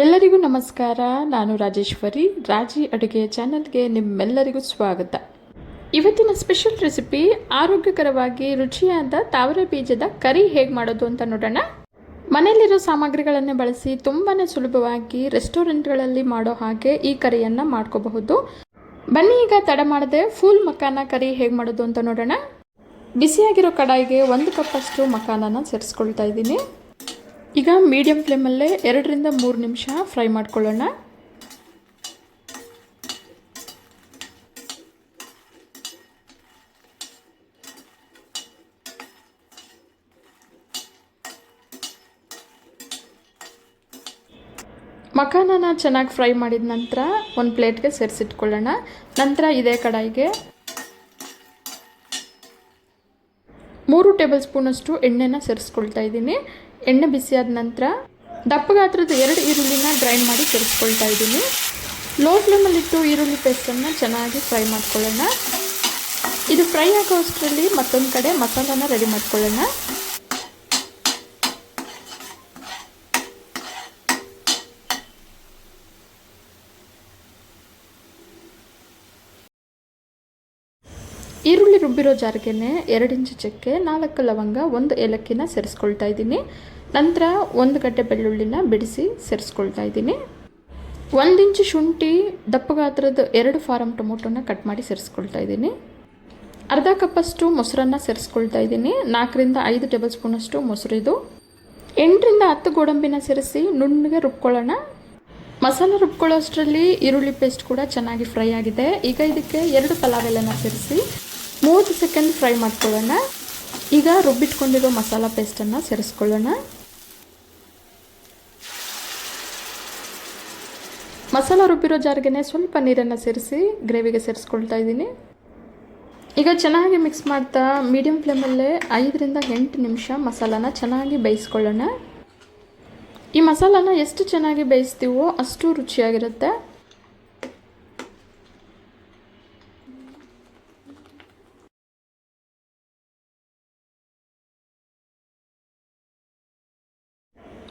ಎಲ್ಲರಿಗೂ ನಮಸ್ಕಾರ. ನಾನು ರಾಜೇಶ್ವರಿ. ರಾಜಿ ಅಡುಗೆ ಚಾನಲ್ಗೆ ನಿಮ್ಮೆಲ್ಲರಿಗೂ ಸ್ವಾಗತ. ಇವತ್ತಿನ ಸ್ಪೆಷಲ್ ರೆಸಿಪಿ ಆರೋಗ್ಯಕರವಾಗಿ ರುಚಿಯಾದ ತಾವರೆ ಬೀಜದ ಕರಿ ಹೇಗೆ ಮಾಡೋದು ಅಂತ ನೋಡೋಣ. ಮನೆಯಲ್ಲಿರೋ ಸಾಮಗ್ರಿಗಳನ್ನೇ ಬಳಸಿ ತುಂಬಾ ಸುಲಭವಾಗಿ ರೆಸ್ಟೋರೆಂಟ್ಗಳಲ್ಲಿ ಮಾಡೋ ಹಾಗೆ ಈ ಕರಿಯನ್ನು ಮಾಡ್ಕೋಬಹುದು. ಬನ್ನಿ ಈಗ ತಡ ಮಾಡದೆ ಫುಲ್ ಮಕಾನ ಕರಿ ಹೇಗೆ ಮಾಡೋದು ಅಂತ ನೋಡೋಣ. ಬಿಸಿಯಾಗಿರೋ ಕಡಾಯಿಗೆ 1 ಕಪ್ಪಷ್ಟು ಮಕಾನನ ಸೇರಿಸ್ಕೊಳ್ತಾ ಇದ್ದೀನಿ. ಈಗ ಮೀಡಿಯಂ ಫ್ಲೇಮಲ್ಲೇ 2 ರಿಂದ 3 ನಿಮಿಷ ಫ್ರೈ ಮಾಡ್ಕೊಳ್ಳೋಣ. ಮಕಾನನ ಚೆನ್ನಾಗಿ ಫ್ರೈ ಮಾಡಿದ ನಂತರ ಒಂದು ಪ್ಲೇಟ್ಗೆ ಸೇರಿಸಿಟ್ಕೊಳ್ಳೋಣ. ನಂತರ ಇದೇ ಕಡಾಯಿಗೆ 3 ಟೇಬಲ್ ಸ್ಪೂನಷ್ಟು ಎಣ್ಣೆನ ಸೇರಿಸ್ಕೊಳ್ತಾ ಇದ್ದೀನಿ. ಎಣ್ಣೆ ಬಿಸಿಯಾದ ನಂತರ ದಪ್ಪ ಗಾತ್ರದ 2 ಈರುಳ್ಳಿನ ಗ್ರೈಂಡ್ ಮಾಡಿ ಸೇರಿಸ್ಕೊಳ್ತಾ ಇದ್ದೀನಿ. ಲೋ ಫ್ಲೇಮಲ್ಲಿಟ್ಟು ಈರುಳ್ಳಿ ಪೇಸ್ಟನ್ನು ಚೆನ್ನಾಗಿ ಫ್ರೈ ಮಾಡ್ಕೊಳ್ಳೋಣ. ಇದು ಫ್ರೈ ಆಗೋ ಅಷ್ಟರಲ್ಲಿ ಮತ್ತೊಂದು ಕಡೆ ಮಸಾಲಾನ ರೆಡಿ ಮಾಡ್ಕೊಳ್ಳೋಣ. ಈರುಳ್ಳಿ ರುಬ್ಬಿರೋ ಜಾರ್ಗೆ 2 ಇಂಚು ಚಕ್ಕೆ, 4 ಲವಂಗ, 1 ಏಲಕ್ಕಿನ ಸೇರಿಸ್ಕೊಳ್ತಾ ಇದ್ದೀನಿ. ನಂತರ 1 ಗಡ್ಡೆ ಬೆಳ್ಳುಳ್ಳಿನ ಬಿಡಿಸಿ ಸೇರಿಸ್ಕೊಳ್ತಾ ಇದ್ದೀನಿ. 1 ಇಂಚು ಶುಂಠಿ, ದಪ್ಪ ಗಾತ್ರದ 2 ಫಾರಂ ಟೊಮೊಟೊನ ಕಟ್ ಮಾಡಿ ಸೇರಿಸ್ಕೊಳ್ತಾ ಇದ್ದೀನಿ. ಅರ್ಧ ಕಪ್ಪಷ್ಟು ಮೊಸರನ್ನು ಸೇರಿಸ್ಕೊಳ್ತಾ ಇದ್ದೀನಿ. 4 ರಿಂದ 5 ಟೇಬಲ್ ಸ್ಪೂನಷ್ಟು ಮೊಸರಿದು. 8 ರಿಂದ 10 ಗೋಡಂಬಿನ ಸೇರಿಸಿ ನುಣ್ಣಗೆ ರುಬ್ಕೊಳ್ಳೋಣ. ಮಸಾಲ ರುಬ್ಕೊಳ್ಳೋ ಅಷ್ಟರಲ್ಲಿ ಈರುಳ್ಳಿ ಪೇಸ್ಟ್ ಕೂಡ ಚೆನ್ನಾಗಿ ಫ್ರೈ ಆಗಿದೆ. ಈಗ ಇದಕ್ಕೆ 2 ಪಲಾವ್ ಎಲೆನ ಸೇರಿಸಿ 30 ಸೆಕೆಂಡ್ ಫ್ರೈ ಮಾಡ್ಕೊಳ್ಳೋಣ. ಈಗ ರುಬ್ಬಿಟ್ಕೊಂಡಿರೋ ಮಸಾಲ ಪೇಸ್ಟನ್ನು ಸೇರಿಸ್ಕೊಳ್ಳೋಣ. ಮಸಾಲ ರುಬ್ಬಿರೋ ಜಾರ್ಗೆ ಸ್ವಲ್ಪ ನೀರನ್ನು ಸೇರಿಸಿ ಗ್ರೇವಿಗೆ ಸೇರಿಸ್ಕೊಳ್ತಾ ಇದ್ದೀನಿ. ಈಗ ಚೆನ್ನಾಗಿ ಮಿಕ್ಸ್ ಮಾಡ್ತಾ ಮೀಡಿಯಂ ಫ್ಲೇಮಲ್ಲೇ 5 ರಿಂದ 8 ನಿಮಿಷ ಮಸಾಲಾನ ಚೆನ್ನಾಗಿ ಬೇಯಿಸ್ಕೊಳ್ಳೋಣ. ಈ ಮಸಾಲಾನ ಎಷ್ಟು ಚೆನ್ನಾಗಿ ಬೇಯಿಸ್ತೀವೋ ಅಷ್ಟು ರುಚಿಯಾಗಿರುತ್ತೆ.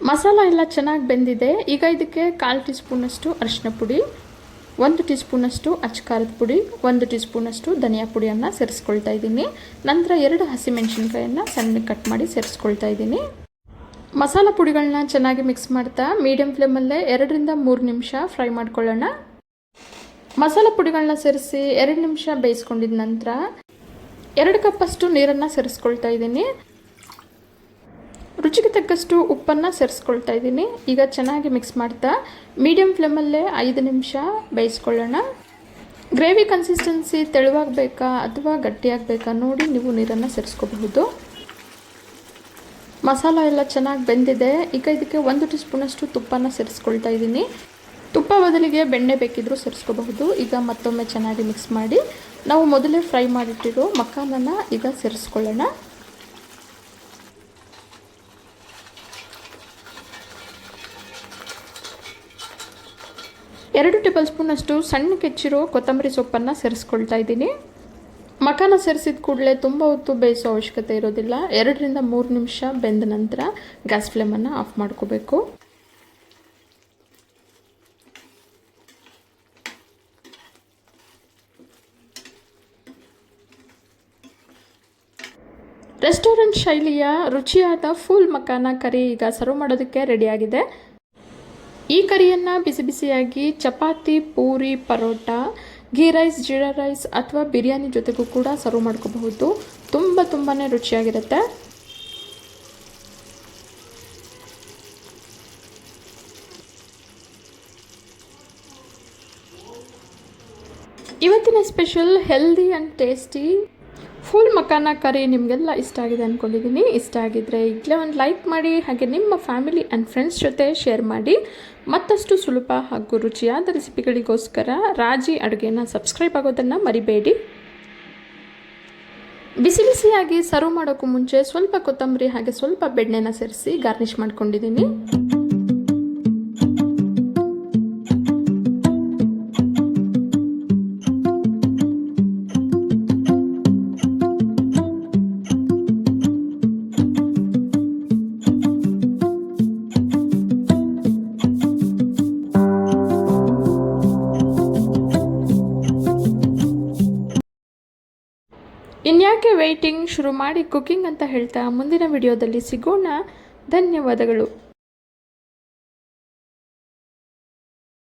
ಮಸಾಲ ಎಲ್ಲ ಚೆನ್ನಾಗಿ ಬೆಂದಿದೆ. ಈಗ ಇದಕ್ಕೆ 1/4 ಟೀ ಸ್ಪೂನಷ್ಟು ಅರಿಶಿನ ಪುಡಿ, 1 ಟೀ ಸ್ಪೂನಷ್ಟು ಅಚ್ಚಕಾರದ ಪುಡಿ, 1 ಟೀ ಸ್ಪೂನಷ್ಟು ಧನಿಯಾ ಪುಡಿಯನ್ನು ಸೇರಿಸ್ಕೊಳ್ತಾ ಇದ್ದೀನಿ. ನಂತರ 2 ಹಸಿಮೆಣಸಿನ್ಕಾಯನ್ನು ಸಣ್ಣ ಕಟ್ ಮಾಡಿ ಸೇರಿಸ್ಕೊಳ್ತಾ ಇದ್ದೀನಿ. ಮಸಾಲ ಪುಡಿಗಳನ್ನ ಚೆನ್ನಾಗಿ ಮಿಕ್ಸ್ ಮಾಡ್ತಾ ಮೀಡಿಯಂ ಫ್ಲೇಮಲ್ಲೇ 2 ರಿಂದ 3 ನಿಮಿಷ ಫ್ರೈ ಮಾಡ್ಕೊಳ್ಳೋಣ. ಮಸಾಲ ಪುಡಿಗಳನ್ನ ಸೇರಿಸಿ 2 ನಿಮಿಷ ಬೇಯಿಸ್ಕೊಂಡಿದ ನಂತರ 2 ಕಪ್ಪಷ್ಟು ನೀರನ್ನು ಸೇರಿಸ್ಕೊಳ್ತಾ ಇದ್ದೀನಿ. ರುಚಿಗೆ ತಕ್ಕಷ್ಟು ಉಪ್ಪನ್ನು ಸೇರಿಸ್ಕೊಳ್ತಾ ಇದ್ದೀನಿ. ಈಗ ಚೆನ್ನಾಗಿ ಮಿಕ್ಸ್ ಮಾಡ್ತಾ ಮೀಡಿಯಂ ಫ್ಲೇಮಲ್ಲೇ 5 ನಿಮಿಷ ಬೇಯಿಸ್ಕೊಳ್ಳೋಣ. ಗ್ರೇವಿ ಕನ್ಸಿಸ್ಟೆನ್ಸಿ ತೆಳುವಾಗಬೇಕಾ ಅಥವಾ ಗಟ್ಟಿಯಾಗಬೇಕಾ ನೋಡಿ ನೀವು ನೀರನ್ನು ಸೇರಿಸ್ಕೋಬಹುದು. ಮಸಾಲ ಎಲ್ಲ ಚೆನ್ನಾಗಿ ಬೆಂದಿದೆ. ಈಗ ಇದಕ್ಕೆ 1 ಟೀ ಸ್ಪೂನಷ್ಟು ತುಪ್ಪನ ಸೇರಿಸ್ಕೊಳ್ತಾ ಇದ್ದೀನಿ. ತುಪ್ಪ ಬದಲಿಗೆ ಬೆಣ್ಣೆ ಬೇಕಿದ್ರೂ ಸೇರಿಸ್ಕೋಬಹುದು. ಈಗ ಮತ್ತೊಮ್ಮೆ ಚೆನ್ನಾಗಿ ಮಿಕ್ಸ್ ಮಾಡಿ ನಾವು ಮೊದಲೇ ಫ್ರೈ ಮಾಡಿಟ್ಟಿರೋ ಮಕಾನನ್ನು ಈಗ ಸೇರಿಸ್ಕೊಳ್ಳೋಣ. 2 ಟೇಬಲ್ ಸ್ಪೂನಷ್ಟು ಸಣ್ಣಕ್ಕೆ ಹೆಚ್ಚಿರೋ ಕೊತ್ತಂಬರಿ ಸೊಪ್ಪನ್ನು ಸೇರಿಸ್ಕೊಳ್ತಾ ಇದ್ದೀನಿ. ಮಕಾನ ಸೇರಿಸಿದ ಕೂಡಲೇ ತುಂಬ ಹೊತ್ತು ಬೇಯಿಸೋ ಅವಶ್ಯಕತೆ ಇರೋದಿಲ್ಲ. 2 ರಿಂದ 3 ನಿಮಿಷ ಬೆಂದ ನಂತರ ಗ್ಯಾಸ್ ಫ್ಲೇಮನ್ನು ಆಫ್ ಮಾಡ್ಕೋಬೇಕು. ರೆಸ್ಟೋರೆಂಟ್ ಶೈಲಿಯ ರುಚಿಯಾದ ಫುಲ್ ಮಕಾನ ಕರಿ ಈಗ ಸರ್ವ್ ಮಾಡೋದಕ್ಕೆ ರೆಡಿಯಾಗಿದೆ. ಈ ಕರಿಯನ್ನು ಬಿಸಿ ಬಿಸಿಯಾಗಿ ಚಪಾತಿ, ಪೂರಿ, ಪರೋಟ, ಘೀ ರೈಸ್, ಜೀರಾ ರೈಸ್ ಅಥವಾ ಬಿರಿಯಾನಿ ಜೊತೆಗೂ ಕೂಡ ಸರ್ವ್ ಮಾಡ್ಕೋಬಹುದು. ತುಂಬಾ ರುಚಿಯಾಗಿರುತ್ತೆ. ಇವತ್ತಿನ special healthy and tasty full makhana curry ನಿಮಗೆಲ್ಲ ಇಷ್ಟ ಆಗಿದೆ ಅಂದ್ಕೊಂಡಿದ್ದೀನಿ. ಇಷ್ಟ ಆಗಿದ್ದರೆ ಈಗಲೇ ಒಂದು ಲೈಕ್ ಮಾಡಿ, ಹಾಗೆ ನಿಮ್ಮ ಫ್ಯಾಮಿಲಿ ಆ್ಯಂಡ್ ಫ್ರೆಂಡ್ಸ್ ಜೊತೆ ಶೇರ್ ಮಾಡಿ. ಮತ್ತಷ್ಟು ಸುಲಭ ಹಾಗೂ ರುಚಿಯಾದ ರೆಸಿಪಿಗಳಿಗೋಸ್ಕರ ರಾಜಿ ಅಡುಗೆನ ಸಬ್ಸ್ಕ್ರೈಬ್ ಆಗೋದನ್ನು ಮರಿಬೇಡಿ. ಬಿಸಿ ಬಿಸಿಯಾಗಿ ಸರ್ವ್ ಮಾಡೋಕ್ಕೂ ಮುಂಚೆ ಸ್ವಲ್ಪ ಕೊತ್ತಂಬರಿ ಹಾಗೆ ಸ್ವಲ್ಪ ಬೆಣ್ಣೆನ ಸೇರಿಸಿ ಗಾರ್ನಿಷ್ ಮಾಡ್ಕೊಂಡಿದ್ದೀನಿ. ಇನ್ಯಾಕೆ ವೆಯ್ಟಿಂಗ್, ಶುರು ಮಾಡಿ ಕುಕ್ಕಿಂಗ್ ಅಂತ ಹೇಳ್ತಾ ಮುಂದಿನ ವಿಡಿಯೋದಲ್ಲಿ ಸಿಗೋಣ. ಧನ್ಯವಾದಗಳು.